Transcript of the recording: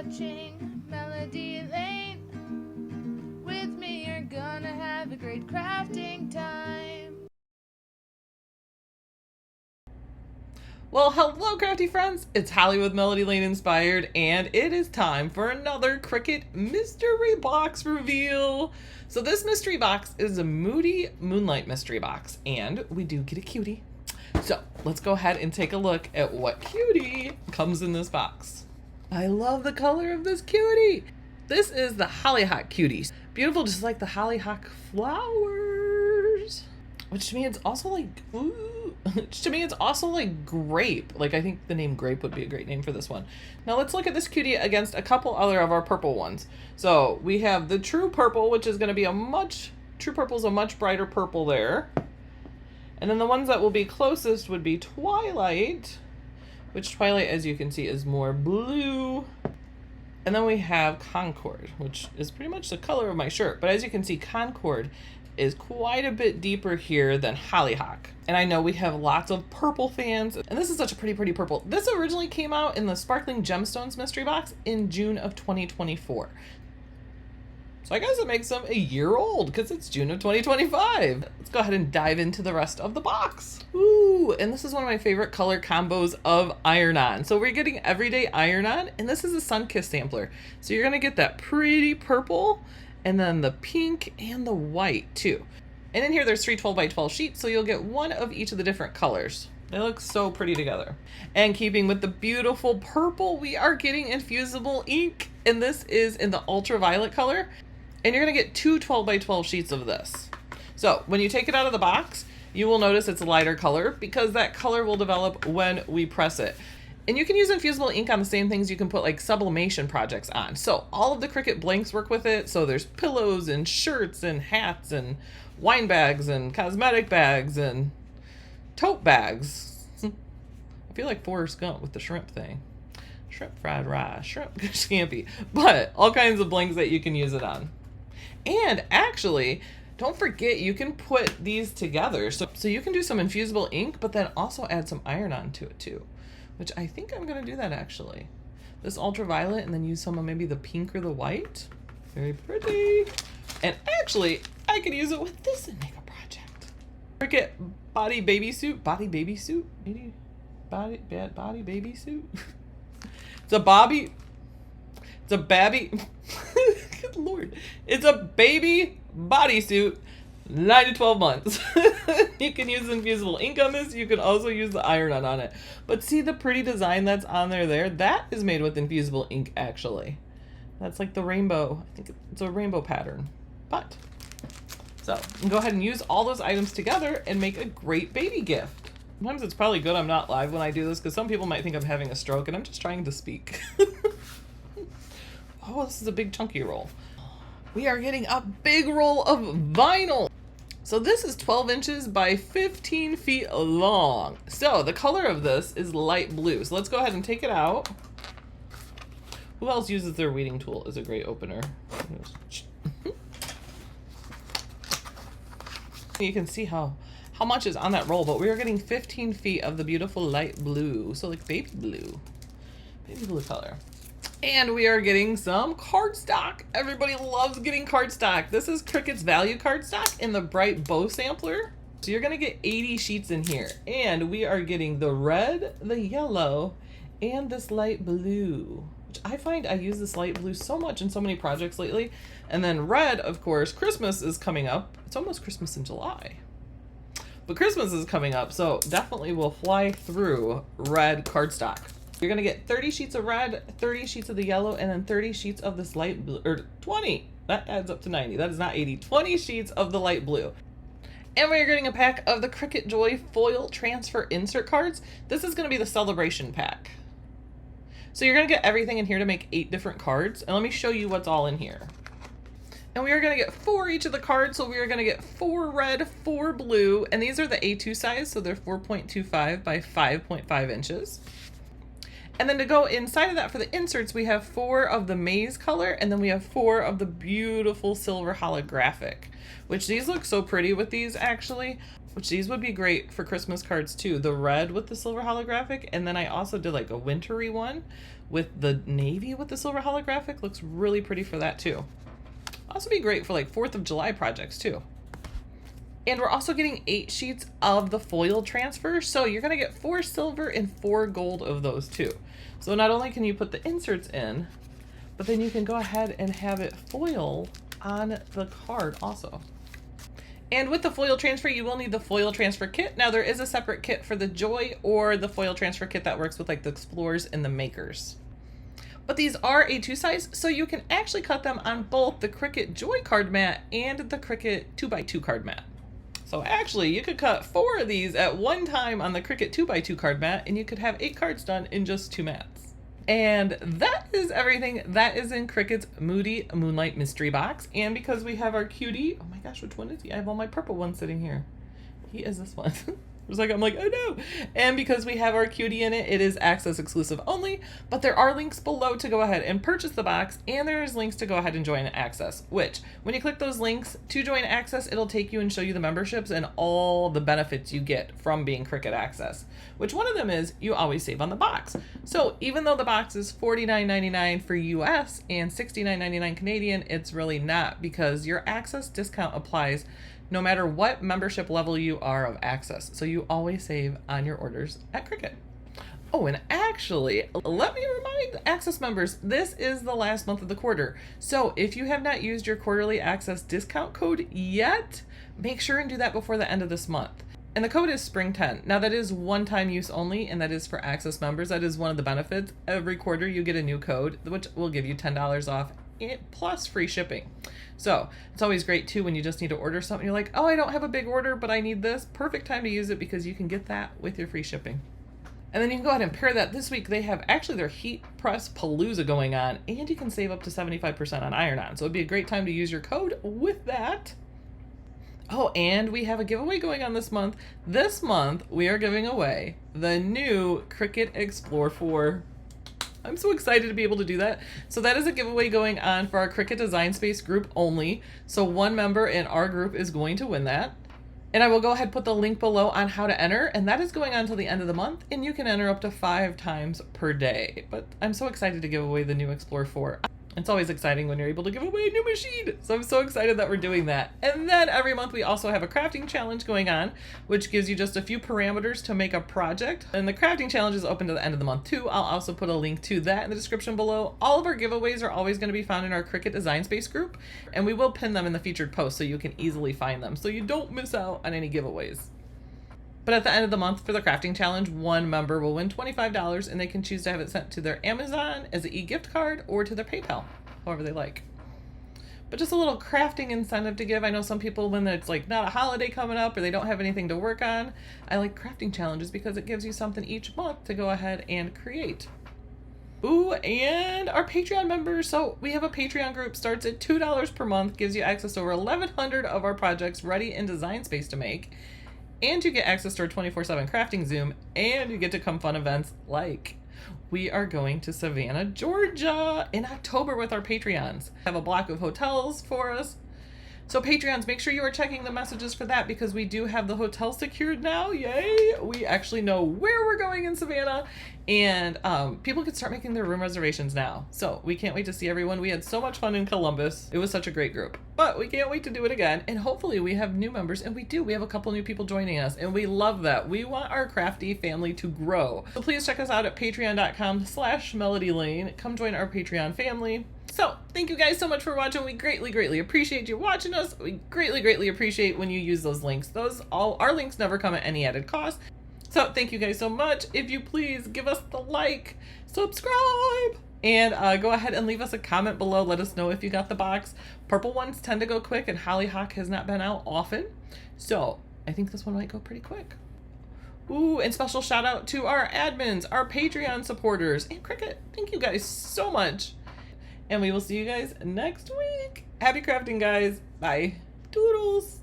watching Melody Lane. With me, you're gonna have a great crafting time. Well, hello crafty friends, it's Holly with Melody Lane Inspired, and it is time for another Cricut mystery box reveal. So this mystery box is a Moody Moonlight mystery box, and we do get a cutie. So let's go ahead and take a look at what cutie comes in this box. I love the color of this cutie. This is the Hollyhock Cutie. Beautiful, just like the hollyhock flowers. Which to me it's also like, ooh, to me it's also like grape. Like I think the name grape would be a great name for this one. Now let's look at this cutie against a couple other of our purple ones. So we have the true purple, which is gonna be true purple's a much brighter purple there. And then the ones that will be closest would be Twilight, which Twilight, as you can see, is more blue. And then we have Concord, which is pretty much the color of my shirt. But as you can see, Concord is quite a bit deeper here than Hollyhock. And I know we have lots of purple fans, and this is such a pretty purple. This originally came out in the Sparkling Gemstones mystery box in June of 2024. So I guess it makes them a year old because it's June of 2025. Let's go ahead and dive into the rest of the box. Ooh, and this is one of my favorite color combos of iron-on. So we're getting everyday iron-on, and this is a sun-kissed sampler. So you're gonna get that pretty purple, and then the pink and the white too. And in here there's 3 12 by 12 sheets, so you'll get one of each of the different colors. They look so pretty together. And keeping with the beautiful purple, we are getting infusible ink, and this is in the ultraviolet color. And you're gonna get 2 12 by 12 sheets of this. So when you take it out of the box, you will notice it's a lighter color because that color will develop when we press it. And you can use infusible ink on the same things you can put like sublimation projects on. So all of the Cricut blanks work with it. So there's pillows and shirts and hats and wine bags and cosmetic bags and tote bags. I feel like Forrest Gump with the shrimp thing. Shrimp fried rice, shrimp scampi, but all kinds of blanks that you can use it on. And actually, don't forget you can put these together. So you can do some infusible ink, but then also add some iron-on to it too, which I think I'm gonna do that actually. This ultraviolet and then use some of maybe the pink or the white. Very pretty. And actually, I could use it with this and make a project. Cricut body baby suit, body baby suit, maybe body baby suit. It's a babby. Good Lord. It's a baby bodysuit, 9 to 12 months. You can use infusible ink on this. You can also use the iron-on on it. But see the pretty design that's on there? That is made with infusible ink, actually. That's like the rainbow. I think it's a rainbow pattern. But, so, go ahead and use all those items together and make a great baby gift. Sometimes it's probably good I'm not live when I do this because some people might think I'm having a stroke and I'm just trying to speak. Oh, this is a big chunky roll. We are getting a big roll of vinyl. So this is 12 inches by 15 feet long. So the color of this is light blue. So let's go ahead and take it out. Who else uses their weeding tool as a great opener? You can see how much is on that roll, but we are getting 15 feet of the beautiful light blue. So like baby blue color. And we are getting some cardstock. Everybody loves getting cardstock. This is Cricut's Value cardstock in the bright bow sampler. So you're gonna get 80 sheets in here. And we are getting the red, the yellow, and this light blue, which I find I use this light blue so much in so many projects lately. And then red, of course, Christmas is coming up. It's almost Christmas in July. But Christmas is coming up, so definitely we'll fly through red cardstock. You're gonna get 30 sheets of red, 30 sheets of the yellow, and then 30 sheets of this light blue, or 20. That adds up to 90. That is not 80. 20 sheets of the light blue. And we're getting a pack of the Cricut Joy foil transfer insert cards. This is gonna be the celebration pack. So you're gonna get everything in here to make 8 different cards. And let me show you what's all in here. And we are gonna get 4 each of the cards. So we are gonna get 4 red, 4 blue, and these are the A2 size. So they're 4.25 by 5.5 inches. And then to go inside of that for the inserts, we have 4 of the maize color, and then we have 4 of the beautiful silver holographic, which these look so pretty with these actually. which these would be great for Christmas cards too. The red with the silver holographic, and then I also did like a wintry one with the navy with the silver holographic. Looks really pretty for that too. Also be great for like 4th of July projects too. And we're also getting 8 sheets of the foil transfer. So you're gonna get 4 silver and 4 gold of those too. So not only can you put the inserts in, but then you can go ahead and have it foil on the card also. And with the foil transfer, you will need the foil transfer kit. Now there is a separate kit for the Joy or the foil transfer kit that works with like the Explorers and the Makers. But these are A2 size, so you can actually cut them on both the Cricut Joy card mat and the Cricut 2x2 card mat. So actually you could cut 4 of these at one time on the Cricut 2x2 card mat, and you could have 8 cards done in just 2 mats. And that is everything that is in Cricut's Moody Moonlight mystery box. And because we have our cutie, oh my gosh, which one is he? I have all my purple ones sitting here. He is this one. I'm like, oh no. And because we have our cutie in it, it is access exclusive only, but there are links below to go ahead and purchase the box, and there's links to go ahead and join access, which when you click those links to join access, it'll take you and show you the memberships and all the benefits you get from being Cricut Access, which one of them is you always save on the box. So even though the box is $49.99 for US and $69.99 Canadian, it's really not, because your access discount applies no matter what membership level you are of access. So you always save on your orders at Cricut. Oh, and actually, let me remind the access members, this is the last month of the quarter. So if you have not used your quarterly access discount code yet, make sure and do that before the end of this month. And the code is Spring10. Now that is one-time use only, and that is for access members. That is one of the benefits. Every quarter you get a new code, which will give you $10 off plus free shipping. So it's always great too when you just need to order something. You're like, oh, I don't have a big order, but I need this. Perfect time to use it, because you can get that with your free shipping. And then you can go ahead and pair that. This week they have actually their heat press palooza going on, and you can save up to 75% on iron-on. So it'd be a great time to use your code with that. Oh, and we have a giveaway going on this month. This month we are giving away the new Cricut Explore 4. I'm so excited to be able to do that. So that is a giveaway going on for our Cricut Design Space group only. So one member in our group is going to win that. And I will go ahead and put the link below on how to enter. And that is going on till the end of the month. And you can enter up to 5 times per day. But I'm so excited to give away the new Explore 4. It's always exciting when you're able to give away a new machine. So I'm so excited that we're doing that. And then every month we also have a crafting challenge going on, which gives you just a few parameters to make a project. And the crafting challenge is open to the end of the month too. I'll also put a link to that in the description below. All of our giveaways are always going to be found in our Cricut Design Space group, and we will pin them in the featured post so you can easily find them, so you don't miss out on any giveaways. But at the end of the month for the crafting challenge, one member will win $25, and they can choose to have it sent to their Amazon as an e-gift card or to their PayPal, however they like. But just a little crafting incentive to give. I know some people, when it's like not a holiday coming up or they don't have anything to work on, I like crafting challenges because it gives you something each month to go ahead and create. Ooh, and our Patreon members. So we have a Patreon group, starts at $2 per month, gives you access to over 1,100 of our projects ready in Design Space to make. And you get access to our 24/7 crafting Zoom, and you get to come fun events like we are going to Savannah, Georgia in October with our Patreons. Have a block of hotels for us. So Patreons, make sure you are checking the messages for that, because we do have the hotel secured now. Yay! We actually know where we're going in Savannah, and people can start making their room reservations now. So we can't wait to see everyone. We had so much fun in Columbus. It was such a great group, but we can't wait to do it again. And hopefully we have new members, and we do. We have a couple new people joining us, and we love that. We want our crafty family to grow. So please check us out at patreon.com/melodylane. Come join our Patreon family. So thank you guys so much for watching. We greatly appreciate you watching us. We greatly appreciate when you use those links. All our links never come at any added cost. So thank you guys so much. If you please give us the like, subscribe, and go ahead and leave us a comment below. Let us know if you got the box. Purple ones tend to go quick, and Hollyhock has not been out often, so I think this one might go pretty quick. Ooh, and special shout out to our admins, our Patreon supporters, and Cricut. Thank you guys so much. And we will see you guys next week. Happy crafting, guys. Bye. Doodles.